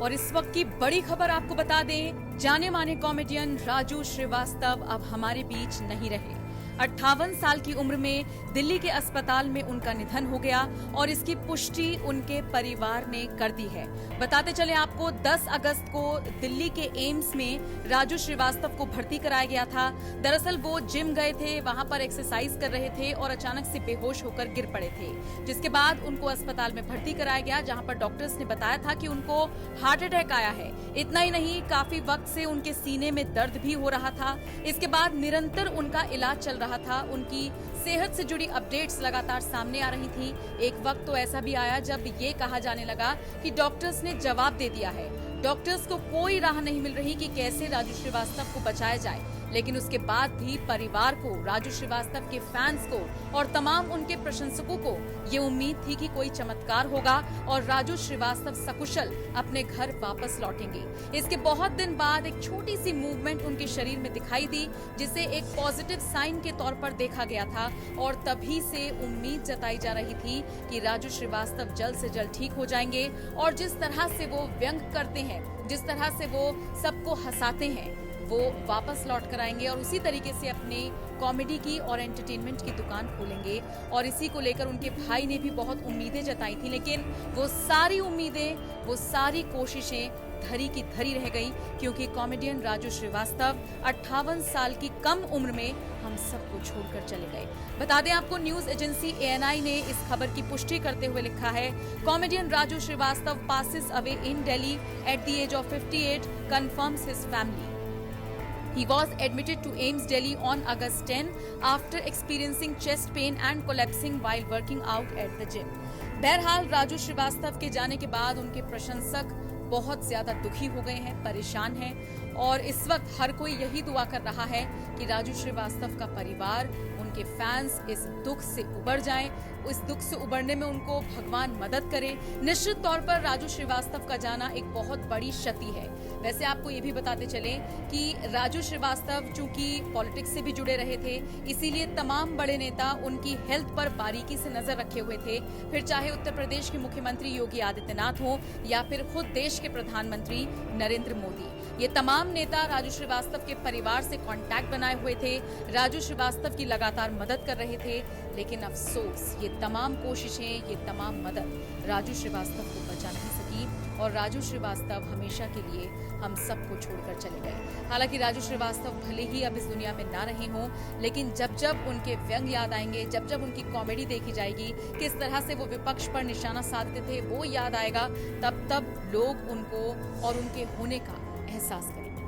और इस वक्त की बड़ी खबर आपको बता दें, जाने माने कॉमेडियन राजू श्रीवास्तव अब हमारे बीच नहीं रहे। 58 साल की उम्र में दिल्ली के अस्पताल में उनका निधन हो गया और इसकी पुष्टि उनके परिवार ने कर दी है। बताते चले आपको, 10 अगस्त को दिल्ली के एम्स में राजू श्रीवास्तव को भर्ती कराया गया था। दरअसल वो जिम गए थे, वहां पर एक्सरसाइज कर रहे थे और अचानक से बेहोश होकर गिर पड़े थे, जिसके बाद उनको अस्पताल में भर्ती कराया गया, जहां पर डॉक्टर्स ने बताया था कि उनको हार्ट अटैक आया है। इतना ही नहीं, काफी वक्त से उनके सीने में दर्द भी हो रहा था। इसके बाद निरंतर उनका इलाज चल रहा था। उनकी सेहत से जुड़ी अपडेट्स लगातार सामने आ रही थी। एक वक्त तो ऐसा भी आया जब ये कहा जाने लगा कि डॉक्टर्स ने जवाब दे दिया है, डॉक्टर्स को कोई राह नहीं मिल रही कि कैसे राजू श्रीवास्तव को बचाया जाए। लेकिन उसके बाद भी परिवार को, राजू श्रीवास्तव के फैंस को और तमाम उनके प्रशंसकों को ये उम्मीद थी कि कोई चमत्कार होगा और राजू श्रीवास्तव सकुशल अपने घर वापस लौटेंगे। इसके बहुत दिन बाद एक छोटी सी मूवमेंट उनके शरीर में दिखाई दी, जिसे एक पॉजिटिव साइन के तौर पर देखा गया था और तभी से उम्मीद जताई जा रही थी कि राजू श्रीवास्तव जल्द से जल्द ठीक हो जाएंगे और जिस तरह से वो व्यंग करते हैं, जिस तरह से वो सबको हंसाते हैं, वो वापस लौट कर आएंगे और उसी तरीके से अपनी कॉमेडी की और एंटरटेनमेंट की दुकान खोलेंगे। और इसी को लेकर उनके भाई ने भी बहुत उम्मीदें जताई थी, लेकिन वो सारी उम्मीदें, वो सारी कोशिशें धरी की धरी रह गई, क्योंकि कॉमेडियन राजू श्रीवास्तव 58 साल की कम उम्र में हम सबको छोड़कर चले गए। बता दें आपको, न्यूज एजेंसी ANI ने इस खबर की पुष्टि करते हुए लिखा है, comedian Raju Srivastava passes away in Delhi at the age of 58, confirms his family. He was admitted to AIIMS Delhi on August 10 after experiencing chest pain and collapsing while working out at the gym. बहरहाल राजू श्रीवास्तव के जाने के बाद उनके प्रशंसक बहुत ज्यादा दुखी हो गए हैं, परेशान हैं और इस वक्त हर कोई यही दुआ कर रहा है कि राजू श्रीवास्तव का परिवार, उनके फैंस इस दुख से उबर जाएं, इस दुख से उबरने में उनको भगवान मदद करे। निश्चित तौर पर राजू श्रीवास्तव का जाना एक बहुत बड़ी क्षति है। वैसे आपको ये भी बताते चलें कि राजू श्रीवास्तव चूंकि पॉलिटिक्स से भी जुड़े रहे थे, इसीलिए तमाम बड़े नेता उनकी हेल्थ पर बारीकी से नजर रखे हुए थे। फिर चाहे उत्तर प्रदेश के मुख्यमंत्री योगी आदित्यनाथ हो या फिर खुद देश के प्रधानमंत्री नरेंद्र मोदी, ये तमाम नेता राजू श्रीवास्तव के परिवार से कांटेक्ट बनाए हुए थे, राजू श्रीवास्तव की लगातार मदद कर रहे थे। लेकिन अफसोस, ये तमाम कोशिशें, ये तमाम मदद राजू श्रीवास्तव को बचा नहीं सकी और राजू श्रीवास्तव हमेशा के लिए हम सबको छोड़कर चले गए। हालांकि राजू श्रीवास्तव भले ही अब इस दुनिया में ना रहे हों, लेकिन जब जब उनके व्यंग याद आएंगे, जब जब उनकी कॉमेडी देखी जाएगी, किस तरह से वो विपक्ष पर निशाना साधते थे, वो याद आएगा, तब तब लोग उनको और उनके होने का एहसास करेंगे।